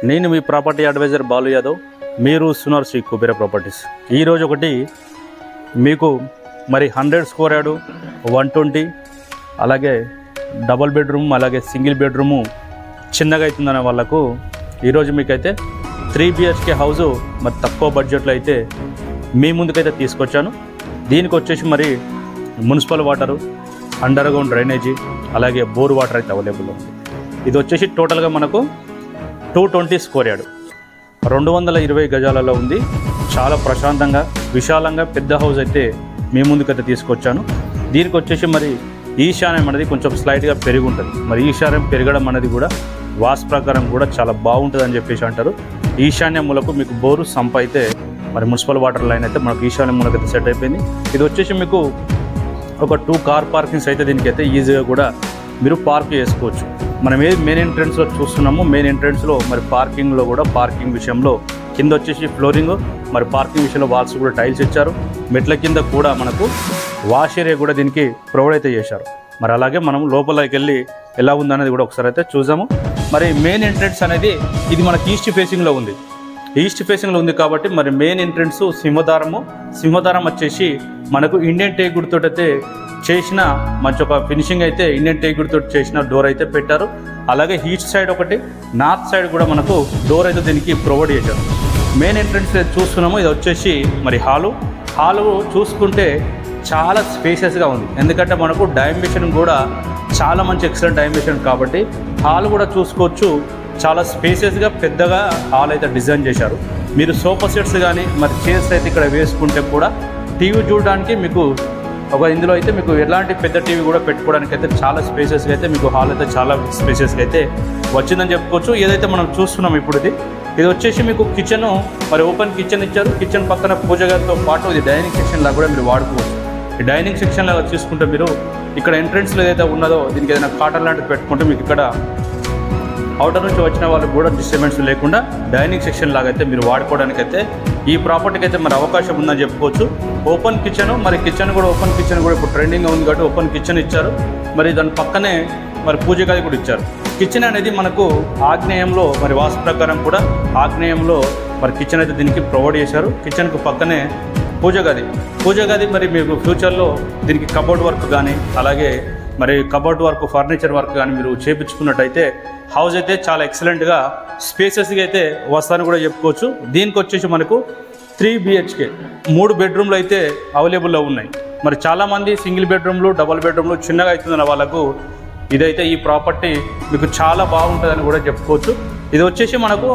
నేను మీ property advisor Balu Yadav, మీరు చూస్తున్నారు శ్రీ కుబేర ప్రాపర్టీస్. ఈరోజు ఒకటి మీకు మరి 100 స్క్వేర్ యార్డు 120 అలాగే డబుల్ బెడ్రూమ్ అలాగే సింగిల్ బెడ్రూము చిన్నగా అవుతుందనే వాళ్ళకు ఈరోజు మీకైతే 3 BHK హౌజు మరి తక్కువ బడ్జెట్లో అయితే మీ ముందుకైతే తీసుకొచ్చాను. దీనికి వచ్చేసి మరి municipal water, under ground drainage అలాగే బోర్ వాటర్ అయితే అవైలబుల్ ఉంది. ఇది వచ్చేసి టోటల్గా మనకు 220 స్క్వేర్ యార్డు 220 గజాలలో ఉంది. చాలా ప్రశాంతంగా విశాలంగా పెద్ద హౌస్ అయితే మీ ముందుకైతే తీసుకొచ్చాను. దీనికి వచ్చేసి మరి ఈశాన్యం అనేది కొంచెం స్లైట్గా పెరిగి ఉంటుంది. మరి ఈశాన్యం పెరగడం అనేది కూడా వాస్తు ప్రకారం కూడా చాలా బాగుంటుంది అని చెప్పేసి అంటారు. ఈశాన్య మూలకు మీకు బోరు సంప అయితే మరి మున్సిపల్ వాటర్ లైన్ అయితే మనకు ఈశాన్య మూలకు అయితే సెట్ అయిపోయింది. ఇది వచ్చేసి మీకు ఒక 2 కార్ పార్కింగ్స్ అయితే దీనికైతే ఈజీగా కూడా మీరు పార్క్ చేసుకోవచ్చు. మనం ఏది మెయిన్ ఎంట్రెన్స్లో చూస్తున్నామో మెయిన్ ఎంట్రెన్స్లో మరి పార్కింగ్లో కూడా పార్కింగ్ విషయంలో కింద వచ్చేసి ఫ్లోరింగ్, మరి పార్కింగ్ విషయంలో వాల్స్ కూడా టైల్స్ ఇచ్చారు. మెట్ల కింద కూడా మనకు వాష్ ఏరియా కూడా దీనికి ప్రొవైడ్ అయితే చేశారు. మరి అలాగే మనం లోపలికి వెళ్ళి ఎలా ఉందనేది కూడా ఒకసారి అయితే చూసాము. మరి మెయిన్ ఎంట్రెన్స్ అనేది ఇది మనకి ఈస్ట్ ఫేసింగ్లో ఉంది. ఈస్ట్ ఫేసింగ్లో ఉంది కాబట్టి మరి మెయిన్ ఎంట్రెన్స్ సింహదారం వచ్చేసి మనకు ఇండియన్ టేక్ గుర్తుతో అయితే చేసిన మంచి ఒక ఫినిషింగ్ అయితే ఇండియన్ టేక్ గుర్తుతో చేసిన డోర్ అయితే పెట్టారు. అలాగే ఈస్ట్ సైడ్ ఒకటి, నార్త్ సైడ్ కూడా మనకు డోర్ అయితే దీనికి ప్రొవైడ్ చేశారు. మెయిన్ ఎంట్రెన్స్ చూస్తున్నాము. ఇది వచ్చేసి మరి హాలు చూసుకుంటే చాలా స్పేసెస్గా ఉంది. ఎందుకంటే మనకు డైమెన్షన్ కూడా చాలా మంచి ఎక్సలెంట్ డైమెన్షన్ కాబట్టి హాల్ కూడా చూసుకోవచ్చు. చాలా స్పేసెస్గా పెద్దగా హాల్ అయితే డిజైన్ చేశారు. మీరు సోఫా సెట్స్ కానీ మరి చైర్స్ అయితే ఇక్కడ వేసుకుంటే కూడా టీవీ చూడడానికి మీకు ఇందులో అయితే మీకు ఎలాంటి పెద్ద టీవీ కూడా పెట్టుకోవడానికి అయితే చాలా స్పేసెస్గా అయితే మీకు హాల్ అయితే చాలా స్పేసెస్గా అయితే వచ్చిందని చెప్పుకోవచ్చు. ఏదైతే మనం చూస్తున్నాం ఇప్పుడు ఇది వచ్చేసి మీకు కిచెన్, మరి ఓపెన్ కిచెన్ ఇచ్చారు. కిచెన్ పక్కన పూజ గదితో పాటు ఇది డైనింగ్ సెక్షన్ లాగా కూడా మీరు వాడుకోవచ్చు. ఈ డైనింగ్ సెక్షన్ లాగా చూసుకుంటే మీరు ఇక్కడ ఎంట్రెన్స్లో ఏదైతే ఉన్నదో దీనికి ఏదైనా కాటన్ లాంటివి పెట్టుకుంటే మీకు ఇక్కడ అవుటర్ నుంచి వచ్చిన వాళ్ళకి కూడా డిస్టర్బెన్స్ లేకుండా డైనింగ్ సెక్షన్ లాగా అయితే మీరు వాడుకోవడానికి అయితే ఈ ప్రాపర్టీకి అయితే మరి అవకాశం ఉందని చెప్పుకోవచ్చు. ఓపెన్ కిచెన్, మరి కిచెన్ కూడా ఓపెన్ కిచెన్ కూడా ఇప్పుడు ట్రెండింగ్గా ఉంది కాబట్టి ఓపెన్ కిచెన్ ఇచ్చారు. మరి దాని పక్కనే మరి పూజ గది కూడా ఇచ్చారు. కిచెన్ అనేది మనకు ఆగ్నేయంలో మరి వాస్తు ప్రకారం కూడా ఆగ్నేయంలో మరి కిచెన్ అయితే దీనికి ప్రొవైడ్ చేశారు. కిచెన్కు పక్కనే పూజ గది మరి మీకు ఫ్యూచర్లో దీనికి కబోర్డ్ వర్క్ కానీ అలాగే మరి కబోర్డ్ వర్క్, ఫర్నిచర్ వర్క్ కానీ మీరు చేయించుకున్నట్టయితే హౌస్ అయితే చాలా ఎక్సలెంట్గా స్పేసెస్గా అయితే వస్తారని కూడా చెప్పుకోవచ్చు. దీనికి వచ్చేసి మనకు 3 BHK 3 బెడ్రూమ్లు అయితే అవైలబుల్లో ఉన్నాయి. మరి చాలామంది సింగిల్ బెడ్రూమ్లు, డబుల్ బెడ్రూమ్లు చిన్నగా అవుతుందన్న వాళ్ళకు ఇదైతే ఈ ప్రాపర్టీ మీకు చాలా బాగుంటుందని కూడా చెప్పుకోవచ్చు. ఇది వచ్చేసి మనకు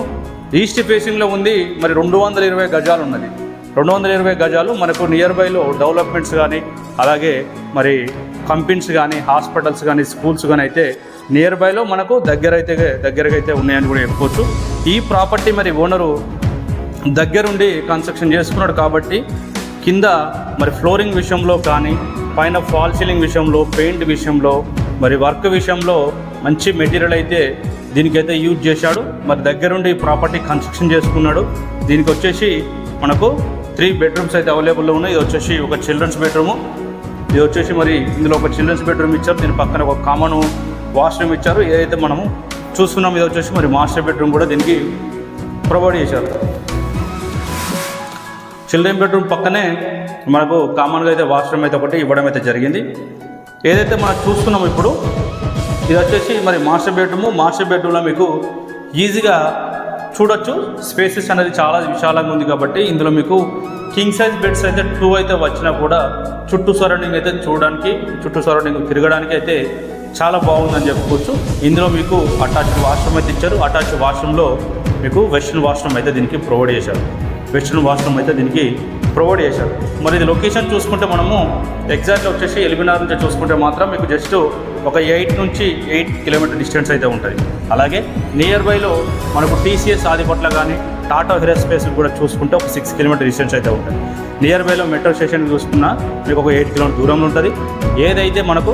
ఈస్ట్ ఫేసింగ్లో ఉంది. మరి 220 గజాలు ఉన్నది. 220 గజాలు మనకు నియర్ బైలో డెవలప్మెంట్స్ కానీ అలాగే మరి కంపెనీస్ కానీ హాస్పిటల్స్ కానీ స్కూల్స్ కానీ అయితే నియర్ బైలో మనకు దగ్గరగా అయితే ఉన్నాయని కూడా చెప్పుకోవచ్చు. ఈ ప్రాపర్టీ మరి ఓనరు దగ్గరుండి కన్స్ట్రక్షన్ చేసుకున్నాడు కాబట్టి కింద మరి ఫ్లోరింగ్ విషయంలో కానీ పైన ఫాల్ సీలింగ్ విషయంలో, పెయింట్ విషయంలో, మరి వర్క్ విషయంలో మంచి మెటీరియల్ అయితే దీనికైతే యూజ్ చేశాడు. మరి దగ్గరుండి ప్రాపర్టీ కన్స్ట్రక్షన్ చేసుకున్నాడు. దీనికి వచ్చేసి మనకు 3 బెడ్రూమ్స్ అయితే అవైలబుల్లో ఉన్నాయి. ఇది వచ్చేసి ఒక చిల్డ్రన్స్ బెడ్రూము, ఇది వచ్చేసి మరి ఇందులో ఒక చిల్డ్రన్స్ బెడ్రూమ్ ఇచ్చారు. దీని పక్కన ఒక కామన్ వాష్రూమ్ ఇచ్చారు. ఏదైతే మనము చూస్తున్నాం ఇది వచ్చేసి మరి మాస్టర్ బెడ్రూమ్ కూడా దీనికి ప్రొవైడ్ చేశారు. చిల్డ్రన్ బెడ్రూమ్ పక్కనే మనకు కామన్గా అయితే వాష్రూమ్ అయితే ఒకటి ఇవ్వడం అయితే జరిగింది. ఏదైతే మనం చూస్తున్నాం ఇప్పుడు ఇది వచ్చేసి మరి మాస్టర్ బెడ్రూమ్లో మీకు ఈజీగా చూడొచ్చు. స్పేసెస్ అనేది చాలా విశాలంగా ఉంది కాబట్టి ఇందులో మీకు కింగ్ సైజ్ బెడ్స్ అయితే 2 అయితే వచ్చినా కూడా చుట్టూ సరౌండింగ్ అయితే చూడడానికి, చుట్టూ సరౌండింగ్ తిరగడానికి అయితే చాలా బాగుందని చెప్పుకోవచ్చు. ఇందులో మీకు అటాచ్డ్ వాష్రూమ్ అయితే ఇచ్చారు. అటాచ్డ్ వాష్రూమ్లో మీకు వెస్ట్రన్ వాష్రూమ్ అయితే దీనికి ప్రొవైడ్ చేశారు. మరి ఇది లొకేషన్ చూసుకుంటే మనము ఎగ్జాక్ట్గా వచ్చేసి ఎల్బీనగర్ నుంచి చూసుకుంటే మాత్రం మీకు జస్ట్ ఒక 8 నుంచి 8 కిలోమీటర్ డిస్టెన్స్ అయితే ఉంటుంది. అలాగే నియర్ బైలో మనకు TCS ఆదిపట్ల కానీ టాటా హెయిర్ కూడా చూసుకుంటే ఒక 6 కిలోమీటర్ డిస్టెన్స్ అయితే ఉంటుంది. నియర్ బైలో మెట్రో స్టేషన్ చూసుకున్నా మీకు ఒక 8 కిలోమీటర్ దూరంలో ఉంటుంది. ఏదైతే మనకు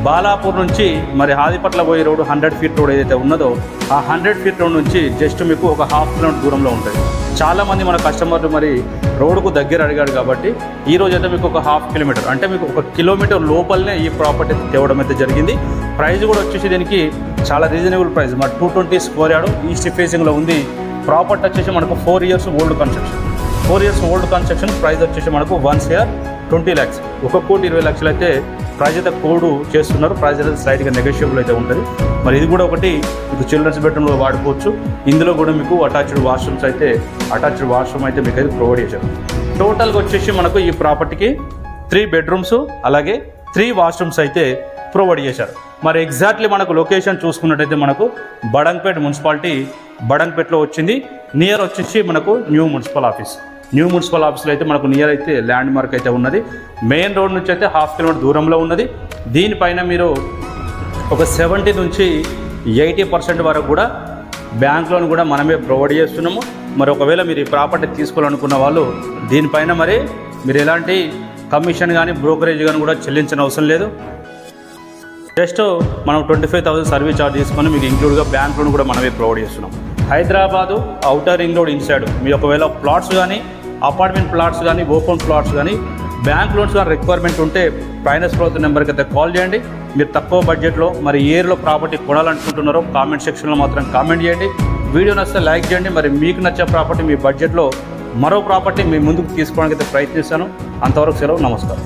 బాలాపూర్ నుంచి మరి హాదిపట్ల పోయే రోడ్డు 100 ఫీట్ రోడ్ ఏదైతే ఉన్నదో ఆ 100 ఫీట్ రోడ్ నుంచి జస్ట్ మీకు ఒక హాఫ్ కిలోమీటర్ దూరంలో ఉంటుంది. చాలామంది మన కస్టమర్లు మరి రోడ్డుకు దగ్గర అడిగాడు కాబట్టి ఈరోజు అయితే మీకు ఒక హాఫ్ కిలోమీటర్ అంటే మీకు 1 కిలోమీటర్ లోపలనే ఈ ప్రాపర్టీ తేవడం అయితే జరిగింది. ప్రైస్ కూడా వచ్చేసి దీనికి చాలా రీజనబుల్ ప్రైస్. మరి 220 స్క్వేర్ యార్డ్ ఈస్ట్ ఫేసింగ్లో ఉంది. ప్రాపర్టీ వచ్చేసి మనకు 4 years old construction. 4 years old construction. Price వచ్చేసి మనకు 1,20 lakhs 1,20,00,000 అయితే ప్రైస్ అయితే కోడ్ చేస్తున్నారు. ప్రైస్ అయితే స్లైట్గా నెగోషియబుల్ అయితే ఉంటుంది. మరి ఇది కూడా ఒకటి మీకు చిల్డ్రన్స్ బెడ్రూమ్లో వాడుకోవచ్చు. ఇందులో కూడా మీకు అటాచ్డ్ వాష్రూమ్ అయితే మీకు అయితే ప్రొవైడ్ చేశారు. టోటల్గా వచ్చేసి మనకు ఈ ప్రాపర్టీకి 3 బెడ్రూమ్స్ అలాగే 3 వాష్రూమ్స్ అయితే ప్రొవైడ్ చేశారు. మరి ఎగ్జాక్ట్లీ మనకు లొకేషన్ చూసుకున్నట్టయితే మనకు బడంగ్పేట్ మున్సిపాలిటీ బడంగ్పేట్లో వచ్చింది. నియర్ వచ్చేసి మనకు న్యూ మున్సిపల్ ఆఫీస్లో అయితే మనకు నియర్ అయితే ల్యాండ్ మార్క్ అయితే ఉన్నది. మెయిన్ రోడ్ నుంచి అయితే హాఫ్ కిలోమీటర్ దూరంలో ఉన్నది. దీనిపైన మీరు ఒక 70 నుంచి 80% వరకు కూడా బ్యాంక్ లోన్ కూడా మనమే ప్రొవైడ్ చేస్తున్నాము. మరి ఒకవేళ మీరు ఈ ప్రాపర్టీ తీసుకోవాలనుకున్న వాళ్ళు దీనిపైన మరి మీరు ఎలాంటి కమిషన్ కానీ బ్రోకరేజ్ కానీ కూడా చెల్లించిన అవసరం లేదు. జస్ట్ మనం 25,000 సర్వీస్ ఛార్జ్ తీసుకొని మీకు ఇంక్లూడ్గా బ్యాంక్ లోన్ కూడా మనమే ప్రొవైడ్ చేస్తున్నాం. Hyderabad outer ring road inside మీరు ఒకవేళ ప్లాట్స్ కానీ అపార్ట్మెంట్ ప్లాట్స్ కానీ ఓపెన్ ప్లాట్స్ కానీ బ్యాంక్ లోన్స్ కానీ రిక్వైర్మెంట్ ఉంటే పైన స్క్రోల్ నెంబర్కి అయితే కాల్ చేయండి. మీరు తక్కువ బడ్జెట్లో మరి ఏ ఏరియాలో ప్రాపర్టీ కొనాలనుకుంటున్నారో కామెంట్ సెక్షన్లో మాత్రం కామెంట్ చేయండి. వీడియో నచ్చితే లైక్ చేయండి. మరి మీకు నచ్చే ప్రాపర్టీ మీ బడ్జెట్లో మరో ప్రాపర్టీ మీ ముందుకు తీసుకోవడానికి అయితే ప్రయత్నిస్తాను. అంతవరకు సెలవు. నమస్కారం.